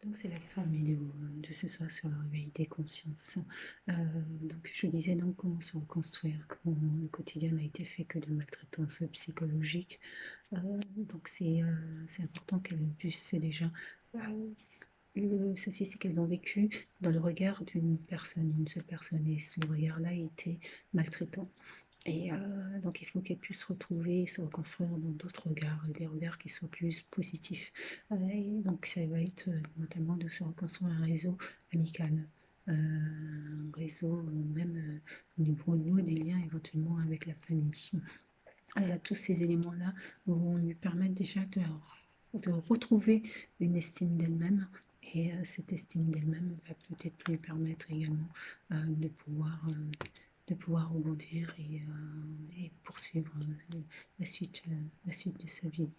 Donc c'est la quatrième vidéo de ce soir sur le réveil des consciences. Donc je disais donc comment se reconstruire, comment le quotidien n'a été fait que de maltraitance psychologique. Donc c'est important qu'elles puissent déjà... le souci c'est qu'elles ont vécu dans le regard d'une personne, une seule personne, et ce regard-là a été maltraitant. Et donc, il faut qu'elle puisse retrouver, se reconstruire dans d'autres regards, des regards qui soient plus positifs. Et donc, ça va être notamment de se reconstruire un réseau amical, un réseau même au niveau des liens éventuellement avec la famille. Tous ces éléments-là vont lui permettre déjà de retrouver une estime d'elle-même. Et cette estime d'elle-même va peut-être lui permettre également de pouvoir rebondir et poursuivre la suite, la suite de sa vie.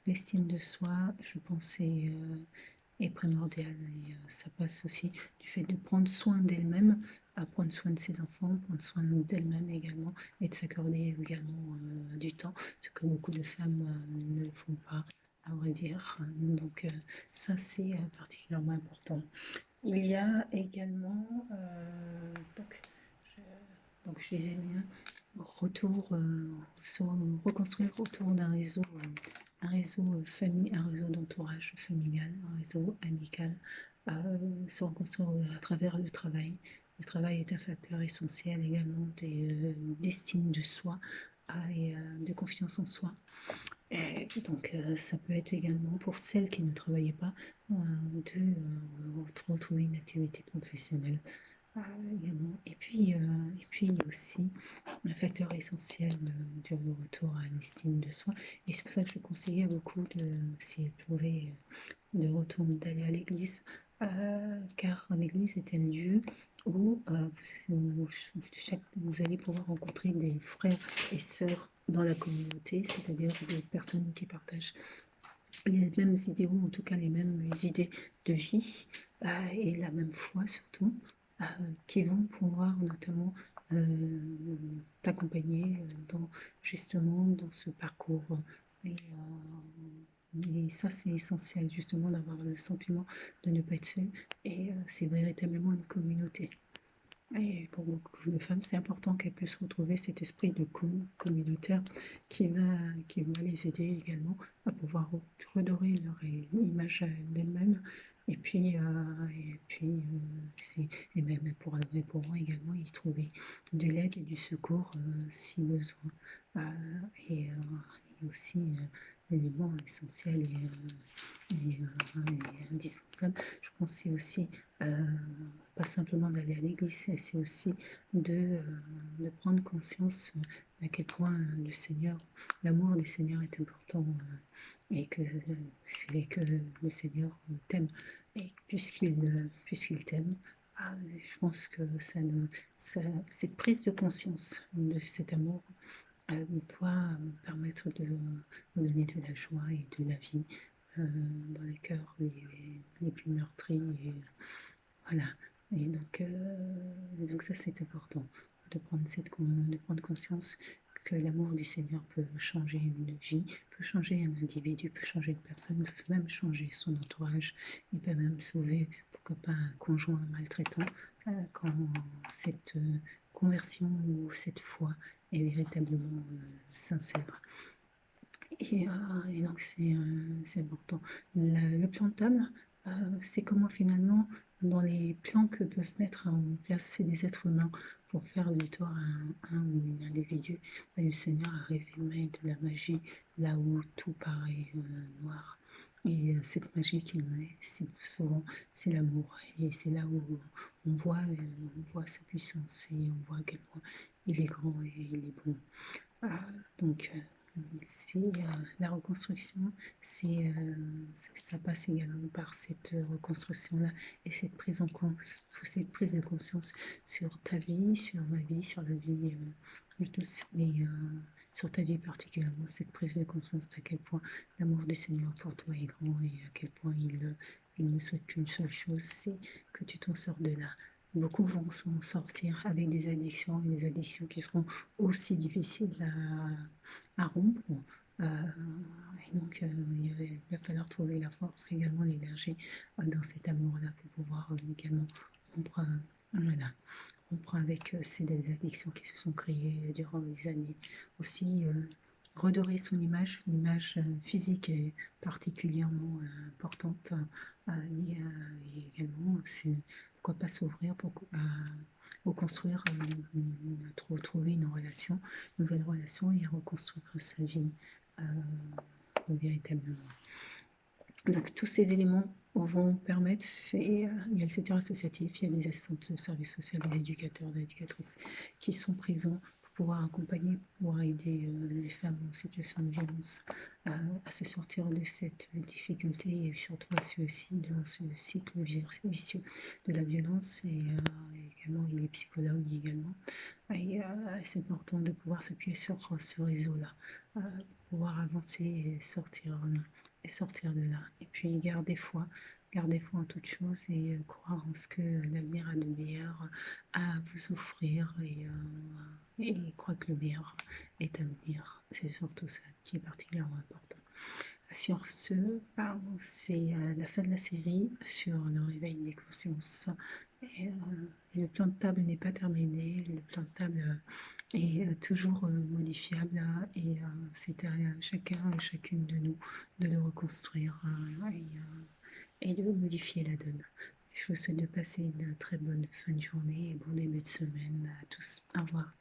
L'estime de soi, je pense, est primordiale et ça passe aussi du fait de prendre soin d'elle-même, à prendre soin de ses enfants, prendre soin d'elle-même également et de s'accorder également du temps, ce que beaucoup de femmes ne font pas, à vrai dire. Donc ça, c'est particulièrement important. Il y a également, je, donc je disais bien, se reconstruire autour d'un réseau, un réseau d'entourage familial, un réseau amical, se reconstruire à travers le travail. Le travail est un facteur essentiel également d'estime de soi et de confiance en soi. Et donc, ça peut être également pour celles qui ne travaillaient pas de retrouver une activité professionnelle également. Et puis aussi un facteur essentiel du retour à l'estime de soi. Et c'est pour ça que je conseillais à beaucoup si elles pouvaient, de retourner d'aller à l'église, car l'église est un lieu où vous allez pouvoir rencontrer des frères et sœurs dans la communauté, c'est-à-dire des personnes qui partagent les mêmes idéaux, en tout cas les mêmes idées de vie et la même foi surtout, qui vont pouvoir notamment t'accompagner justement dans ce parcours. Et, et ça, c'est essentiel justement d'avoir le sentiment de ne pas être seul. Et c'est véritablement une communauté. Et pour beaucoup de femmes, c'est important qu'elles puissent retrouver cet esprit de communautaire qui va les aider également à pouvoir redorer leur image d'elles-mêmes. Et même pour moi également y trouver de l'aide et du secours si besoin. Euh, et, aussi l'élément essentiel et indispensable, je pense que c'est aussi pas simplement d'aller à l'église, c'est aussi de prendre conscience à quel point l'amour du Seigneur est important et que le Seigneur t'aime. Et puisqu'il t'aime, je pense que cette prise de conscience de cet amour doit permettre de donner de la joie et de la vie dans les cœurs les plus meurtris. Et, voilà. Et donc ça, c'est important de prendre conscience que l'amour du Seigneur peut changer une vie, peut changer un individu, peut changer une personne, peut même changer son entourage, il peut même sauver, pourquoi pas, un conjoint maltraitant quand cette conversion ou cette foi est véritablement sincère. Et donc c'est important. Le plan de table, c'est comment finalement, dans les plans que peuvent mettre en place des êtres humains pour faire du tort à un ou une individu, le Seigneur a révélé de la magie là où tout paraît noir. Et cette magie qu'il met, souvent, c'est l'amour. Et c'est là où on voit sa puissance et on voit à quel point il est grand et il est bon. Donc, c'est la reconstruction, ça passe également par cette reconstruction-là et cette prise de conscience sur ta vie, sur ma vie, sur la vie de tous, mais sur ta vie particulièrement, cette prise de conscience d'à quel point l'amour du Seigneur pour toi est grand et à quel point il ne souhaite qu'une seule chose, c'est que tu t'en sors de là. Beaucoup vont s'en sortir avec des addictions et des addictions qui seront aussi difficiles à rompre Et donc, il va falloir trouver la force, également l'énergie dans cet amour-là pour pouvoir également rompre, voilà, rompre avec ces addictions qui se sont créées durant les années. Aussi, redorer son image, l'image physique est particulièrement importante. Et également, pourquoi pas s'ouvrir pour construire, trouver une nouvelle relation et reconstruire sa vie véritablement. Donc tous ces éléments vont permettre, il y a le secteur associatif, il y a des assistantes de services sociaux, des éducateurs, des éducatrices qui sont présents pour pouvoir accompagner, pour pouvoir aider les femmes en situation de violence à se sortir de cette difficulté et surtout à ceux aussi dans ce cycle vicieux de la violence et également il est psychologue également. Et c'est important de pouvoir s'appuyer sur ce réseau-là pour pouvoir avancer et sortir de là. Et puis garder foi en toute chose et croire en ce que l'avenir a de meilleur à vous offrir et croire que le meilleur est à venir. C'est surtout ça qui est particulièrement important. Sur ce, c'est la fin de la série sur le réveil des consciences. Et le plan de table n'est pas terminé, le plan de table est toujours modifiable et c'est à chacun et chacune de nous de le reconstruire et de modifier la donne. Je vous souhaite de passer une très bonne fin de journée et bon début de semaine à tous. Au revoir.